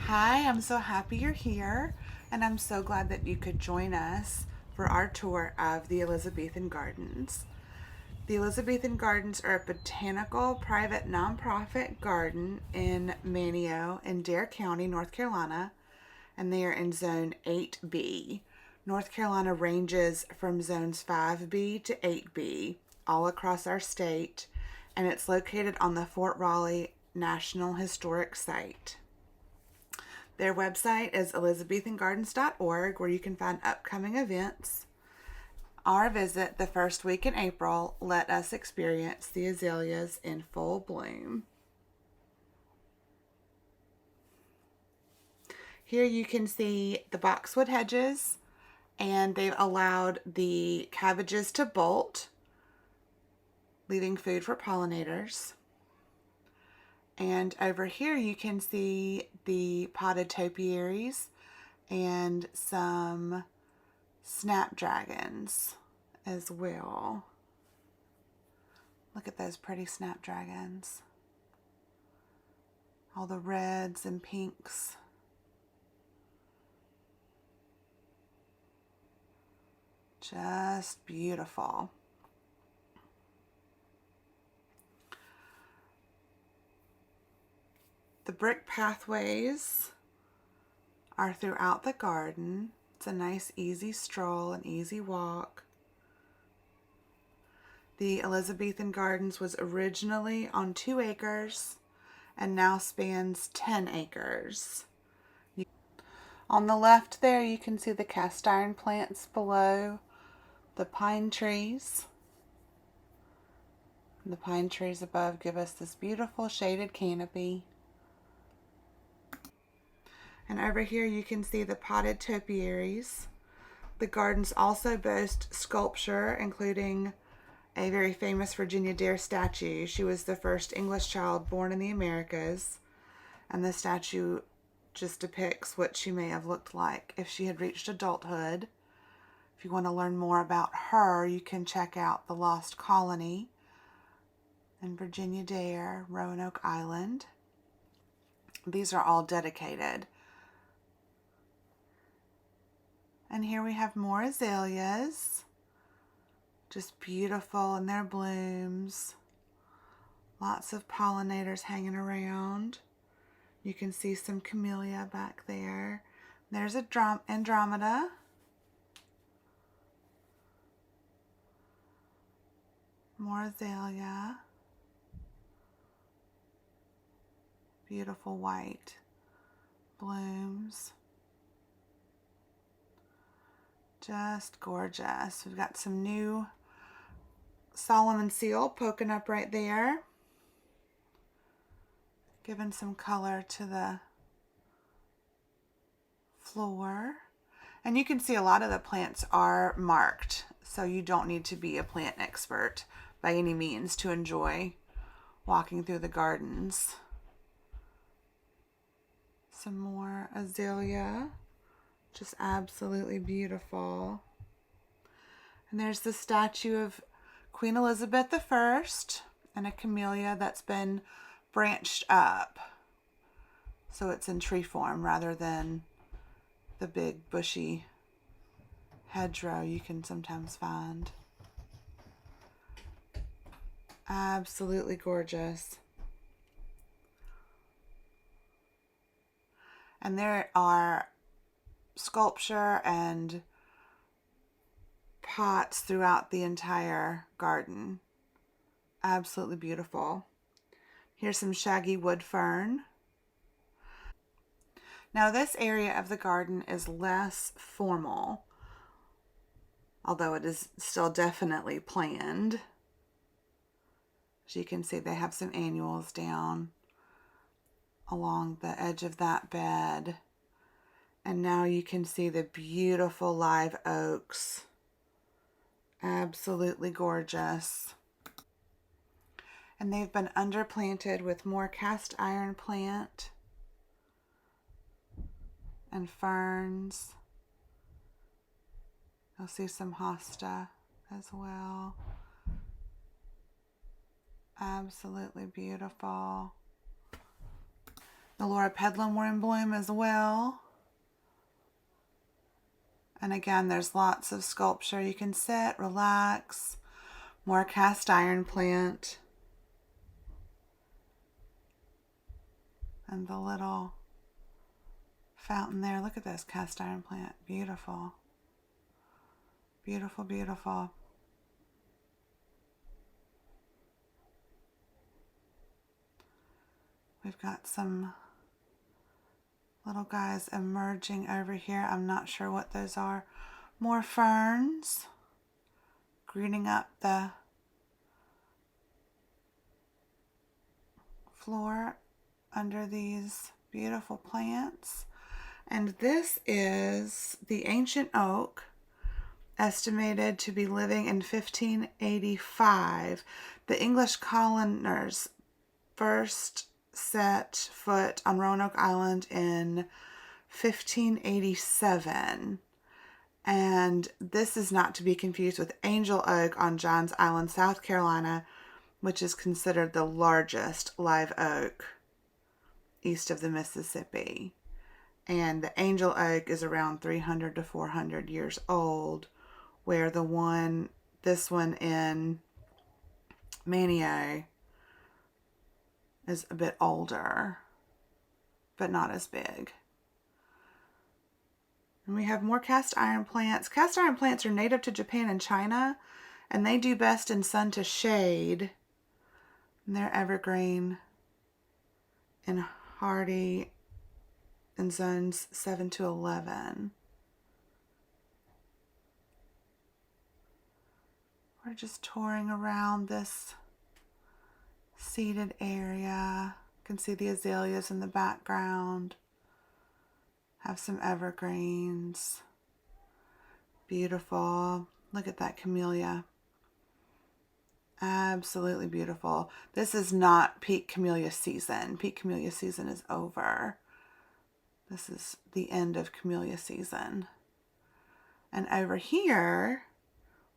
Hi, I'm so happy you're here, and I'm so glad that you could join us for our tour of the Elizabethan Gardens. The Elizabethan Gardens are a botanical private nonprofit garden in Manteo in Dare County, North Carolina, and they are in Zone 8B. North Carolina ranges from Zones 5B to 8B all across our state, and it's located on the Fort Raleigh National Historic Site. Their website is elizabethangardens.org, where you can find upcoming events. Our visit the first week in April let us experience the azaleas in full bloom. Here you can see the boxwood hedges, and they've allowed the cabbages to bolt, leaving food for pollinators. And over here you can see the potted topiaries and some snapdragons as well. Look at those pretty snapdragons. All the reds and pinks. Just beautiful. The brick pathways are throughout the garden. It's a nice easy stroll, an easy walk. The Elizabethan Gardens was originally on 2 acres and now spans 10 acres. On the left there you can see the cast iron plants below the pine trees. And the pine trees above give us this beautiful shaded canopy. And over here you can see the potted topiaries. The gardens also boast sculpture, including a very famous Virginia Dare statue. She was the first English child born in the Americas, and the statue just depicts what she may have looked like if she had reached adulthood. If you want to learn more about her, you can check out The Lost Colony and Virginia Dare, Roanoke Island. These are all dedicated. And here we have more azaleas. Just beautiful in their blooms. Lots of pollinators hanging around. You can see some camellia back there. There's a Andromeda. More azalea. Beautiful white blooms. Just gorgeous. We've got some new Solomon seal poking up right there, giving some color to the floor. And you can see a lot of the plants are marked, so you don't need to be a plant expert by any means to enjoy walking through the gardens. Some more azalea, just absolutely beautiful. And there's the statue of Queen Elizabeth I and a camellia that's been branched up, so it's in tree form rather than the big bushy hedgerow you can sometimes find. Absolutely gorgeous. And there are sculpture and pots throughout the entire garden. Absolutely beautiful. Here's some shaggy wood fern. Now this area of the garden is less formal, although it is still definitely planned. As you can see, they have some annuals down along the edge of that bed. And now you can see the beautiful live oaks. Absolutely gorgeous. And they've been underplanted with more cast iron plant and ferns. You'll see some hosta as well. Absolutely beautiful. The loropetalum were in bloom as well. And again, there's lots of sculpture. You can sit, relax. More cast iron plant. And the little fountain there. Look at this cast iron plant. Beautiful. Beautiful, beautiful. We've got some little guys emerging over here. I'm not sure what those are. More ferns greening up the floor under these beautiful plants. And this is the ancient oak, estimated to be living in 1585. The English colonists first set foot on Roanoke Island in 1587. And this is not to be confused with Angel Oak on Johns Island, South Carolina, which is considered the largest live oak east of the Mississippi. And the Angel Oak is around 300 to 400 years old, where this one in Manteo is a bit older, but not as big. And we have more cast iron plants. Cast iron plants are native to Japan and China, and they do best in sun to shade. And they're evergreen and hardy in zones 7 to 11. We're just touring around this seated area. You can see the azaleas in the background. Have some evergreens. Beautiful. Look at that camellia. Absolutely beautiful. This is not peak camellia season. Peak camellia season is over. This is the end of camellia season. And over here,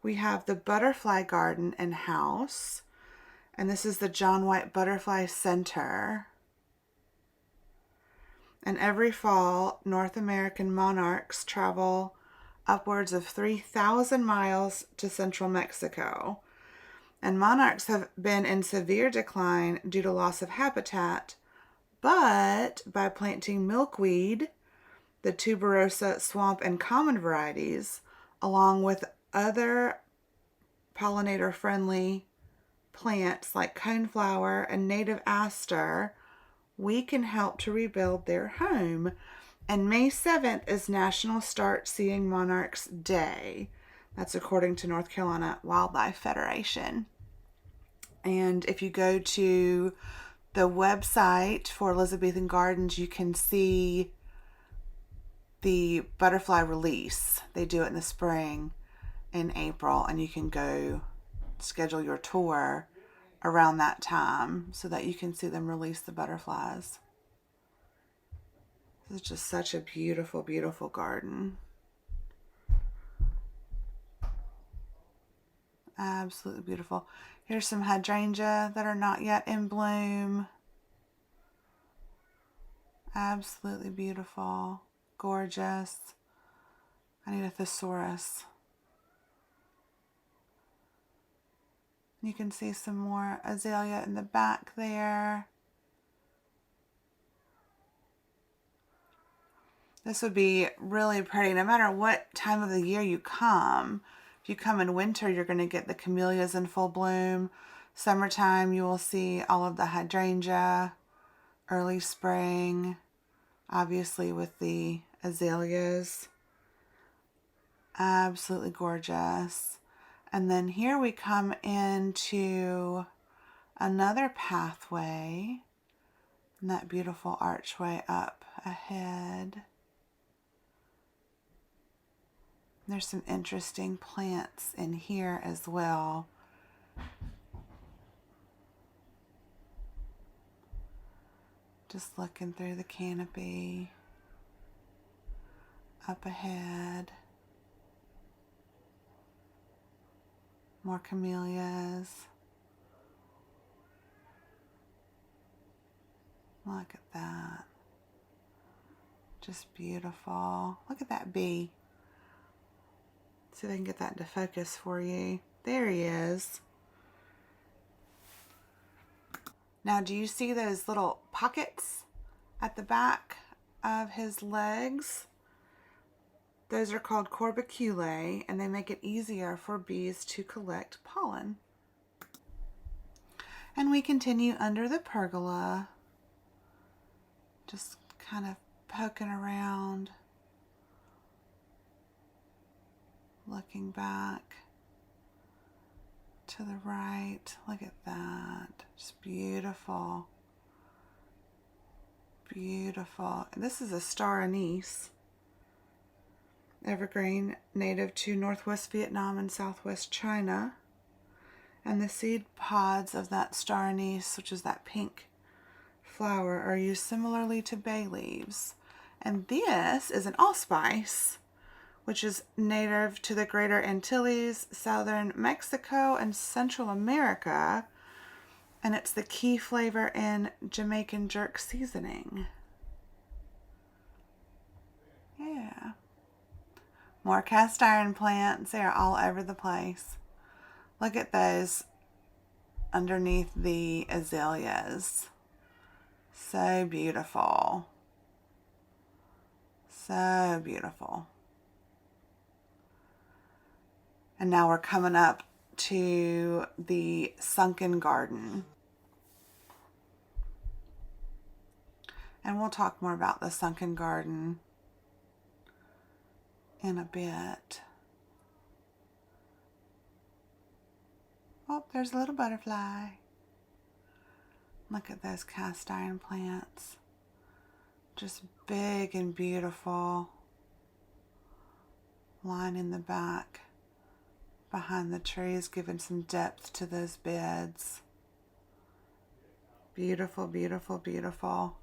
we have the butterfly garden and house. And this is the John White Butterfly Center. And every fall, North American monarchs travel upwards of 3,000 miles to central Mexico. And monarchs have been in severe decline due to loss of habitat, but by planting milkweed, the tuberosa, swamp, and common varieties, along with other pollinator-friendly plants like coneflower and native aster, we can help to rebuild their home. And May 7th is National Start Seeing Monarchs Day. That's according to North Carolina Wildlife Federation. And if you go to the website for Elizabethan Gardens, you can see the butterfly release. They do it in the spring in April, and you can go schedule your tour around that time so that you can see them release the butterflies. This is just such a beautiful, beautiful garden. Absolutely beautiful. Here's some hydrangea that are not yet in bloom. Absolutely beautiful. Gorgeous. I need a thesaurus. You can see some more azalea in the back there. This would be really pretty no matter what time of the year you come. If you come in winter, you're going to get the camellias in full bloom. Summertime, you will see all of the hydrangea. Early spring, obviously with the azaleas. Absolutely gorgeous. And then here we come into another pathway. And that beautiful archway up ahead. There's some interesting plants in here as well. Just looking through the canopy. Up ahead. More camellias. Look at that. Just beautiful. Look at that bee. See if I can get that into focus for you. There he is. Now, do you see those little pockets at the back of his legs? Those are called corbiculae, and they make it easier for bees to collect pollen. And we continue under the pergola, just kind of poking around, looking back to the right. Look at that. Just beautiful. Beautiful. And this is a star anise. Evergreen, native to northwest Vietnam and southwest China. And the seed pods of that star anise, which is that pink flower, are used similarly to bay leaves. And this is an allspice, which is native to the Greater Antilles, southern Mexico, and Central America. And it's the key flavor in Jamaican jerk seasoning. Yeah. More cast iron plants. They are all over the place. Look at those underneath the azaleas. So beautiful. So beautiful. And now we're coming up to the sunken garden. And we'll talk more about the sunken garden in a bit. Oh, there's a little butterfly. Look at those cast iron plants. Just big and beautiful. Line in the back behind the trees, giving some depth to those beds. Beautiful, beautiful, beautiful.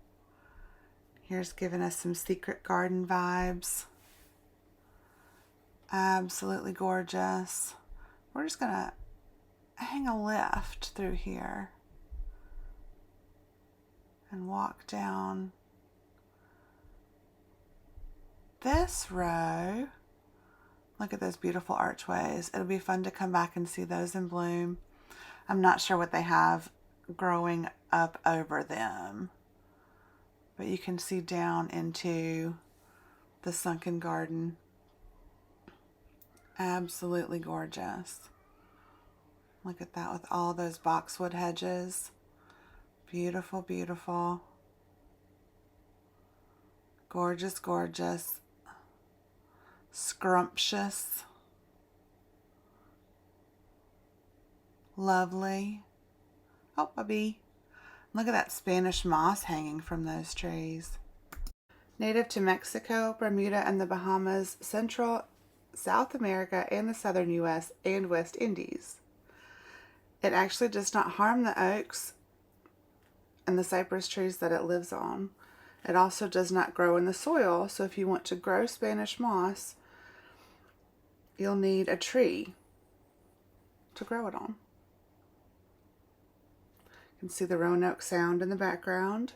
Here's giving us some secret garden vibes. Absolutely gorgeous. We're just gonna hang a lift through here and walk down this row. Look at those beautiful archways. It'll be fun to come back and see those in bloom. I'm not sure what they have growing up over them, but you can see down into the sunken garden. Absolutely gorgeous. Look at that with all those boxwood hedges. Beautiful, beautiful. Gorgeous, gorgeous. Scrumptious. Lovely. Oh, a bee. Look at that Spanish moss hanging from those trees. Native to Mexico, Bermuda, and the Bahamas, Central, South America, and the southern U.S. and West Indies. It actually does not harm the oaks and the cypress trees that it lives on. It also does not grow in the soil, so if you want to grow Spanish moss, you'll need a tree to grow it on. You can see the Roanoke Sound in the background.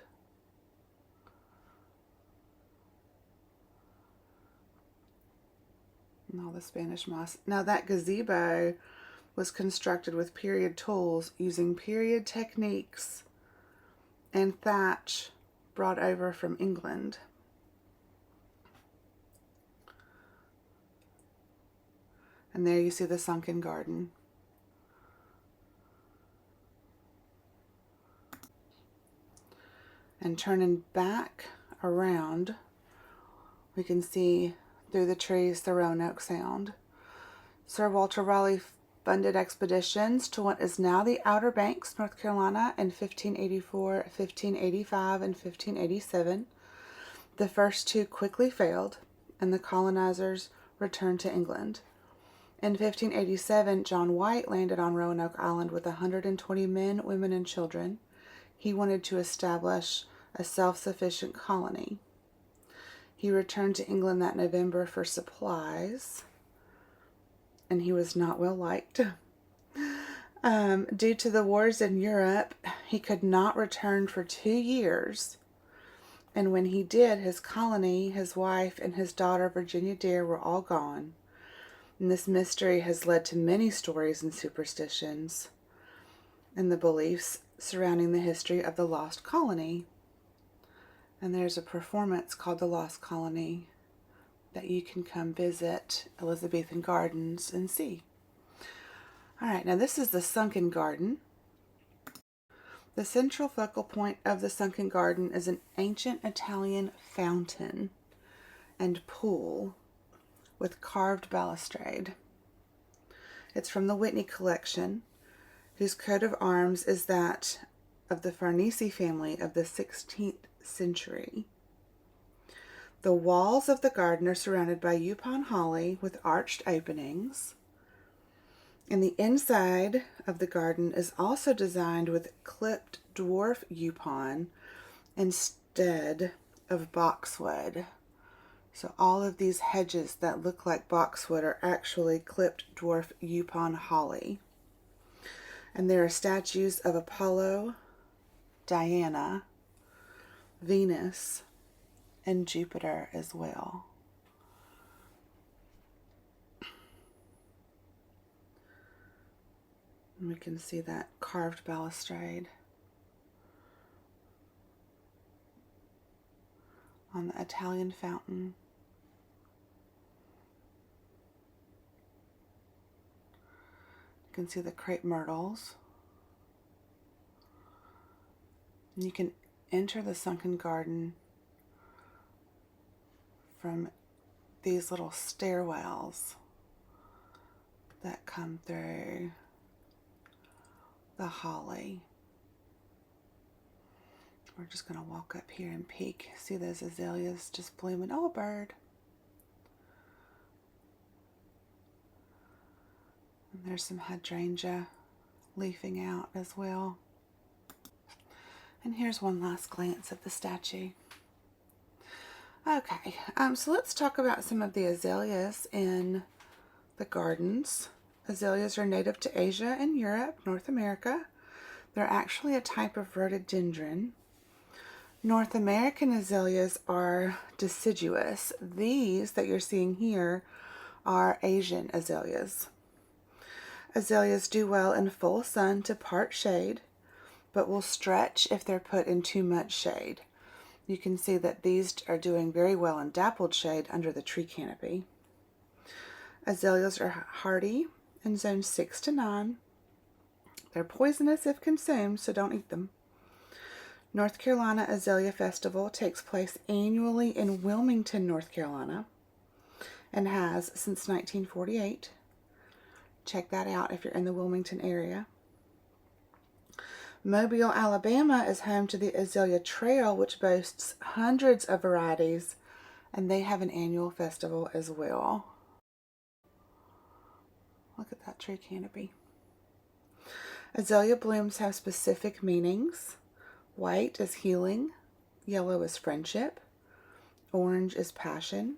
And all the Spanish moss. Now that gazebo was constructed with period tools using period techniques and thatch brought over from England. And there you see the sunken garden. And turning back around, we can see through the trees the Roanoke Sound. Sir Walter Raleigh funded expeditions to what is now the Outer Banks, North Carolina, in 1584, 1585, and 1587. The first two quickly failed, and the colonizers returned to England. In 1587, John White landed on Roanoke Island with 120 men, women, and children. He wanted to establish a self-sufficient colony. He returned to England that November for supplies, and he was not well liked. Due to the wars in Europe, he could not return for 2 years. And when he did, his colony, his wife, and his daughter, Virginia Dare, were all gone. And this mystery has led to many stories and superstitions and the beliefs surrounding the history of the lost colony. And there's a performance called The Lost Colony that you can come visit Elizabethan Gardens and see. All right, now this is the sunken garden. The central focal point of the sunken garden is an ancient Italian fountain and pool with carved balustrade. It's from the Whitney collection, whose coat of arms is that of the Farnese family of the 16th century. The walls of the garden are surrounded by Yupon holly with arched openings. And the inside of the garden is also designed with clipped dwarf Yupon instead of boxwood. So all of these hedges that look like boxwood are actually clipped dwarf Yupon holly. And there are statues of Apollo, Diana, Venus, and Jupiter as well. And we can see that carved balustrade on the Italian fountain. You can see the crepe myrtles. And you can enter the sunken garden from these little stairwells that come through the holly. We're just going to walk up here and peek. See those azaleas just blooming. Oh, a bird. And there's some hydrangea leafing out as well. And here's one last glance at the statue. Okay, so let's talk about some of the azaleas in the gardens. Azaleas are native to Asia and Europe, North America. They're actually a type of rhododendron. North American azaleas are deciduous. These that you're seeing here are Asian azaleas. Azaleas do well in full sun to part shade, but will stretch if they're put in too much shade. You can see that these are doing very well in dappled shade under the tree canopy. Azaleas are hardy in zones 6 to 9. They're poisonous if consumed, so don't eat them. North Carolina Azalea Festival takes place annually in Wilmington, North Carolina, and has since 1948. Check that out if you're in the Wilmington area. Mobile, Alabama is home to the Azalea Trail, which boasts hundreds of varieties, and they have an annual festival as well. Look at that tree canopy. Azalea blooms have specific meanings. White is healing, yellow is friendship, orange is passion,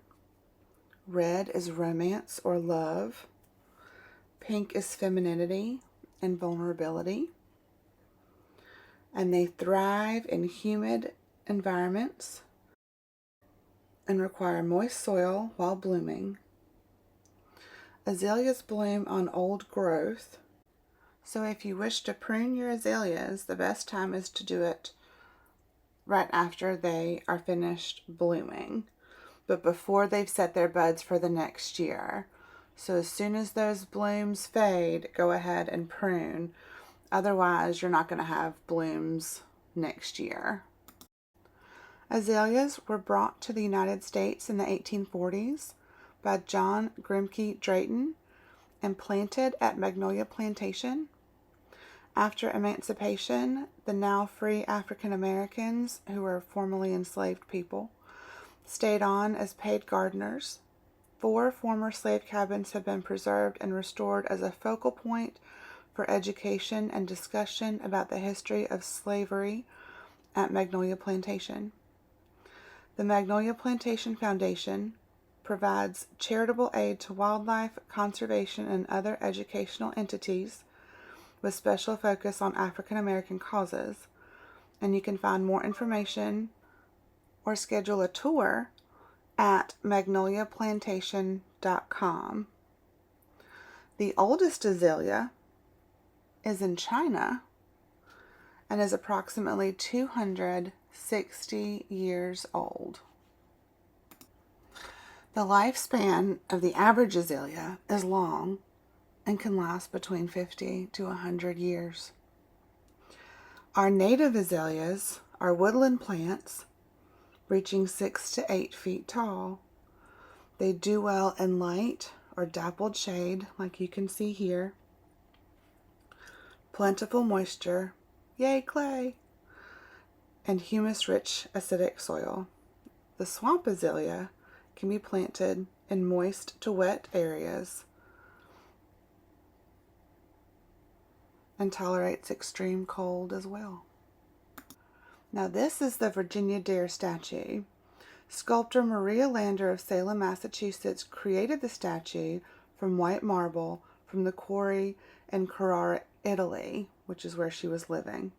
red is romance or love, pink is femininity and vulnerability, and they thrive in humid environments and require moist soil while blooming. Azaleas bloom on old growth, so if you wish to prune your azaleas, the best time is to do it right after they are finished blooming, but before they've set their buds for the next year. So as soon as those blooms fade, go ahead and prune. Otherwise, you're not going to have blooms next year. Azaleas were brought to the United States in the 1840s by John Grimke Drayton and planted at Magnolia Plantation. After emancipation, the now free African Americans, who were formerly enslaved people, stayed on as paid gardeners. 4 former slave cabins have been preserved and restored as a focal point for education and discussion about the history of slavery at Magnolia Plantation. The Magnolia Plantation Foundation provides charitable aid to wildlife conservation and other educational entities with special focus on African American causes, and you can find more information or schedule a tour at magnoliaplantation.com. The oldest azalea is in China and is approximately 260 years old. The lifespan of the average azalea is long and can last between 50 to 100 years. Our native azaleas are woodland plants reaching 6 to 8 feet tall. They do well in light or dappled shade, like you can see here, plentiful moisture, yay clay, and humus-rich acidic soil. The swamp azalea can be planted in moist to wet areas and tolerates extreme cold as well. Now this is the Virginia Dare statue. Sculptor Maria Lander of Salem, Massachusetts created the statue from white marble from the quarry in Carrara, Italy, which is where she was living.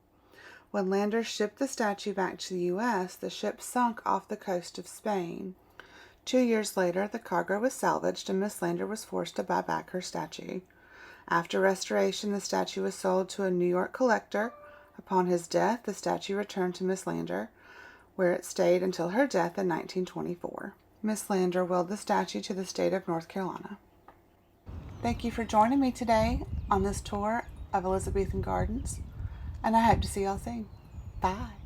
When Lander shipped the statue back to the U.S., the ship sunk off the coast of Spain. 2 years later, the cargo was salvaged and Miss Lander was forced to buy back her statue. After restoration, the statue was sold to a New York collector. Upon his death, the statue returned to Miss Lander, where it stayed until her death in 1924. Miss Lander willed the statue to the state of North Carolina. Thank you for joining me today on this tour of Elizabethan Gardens, and I hope to see y'all soon. Bye.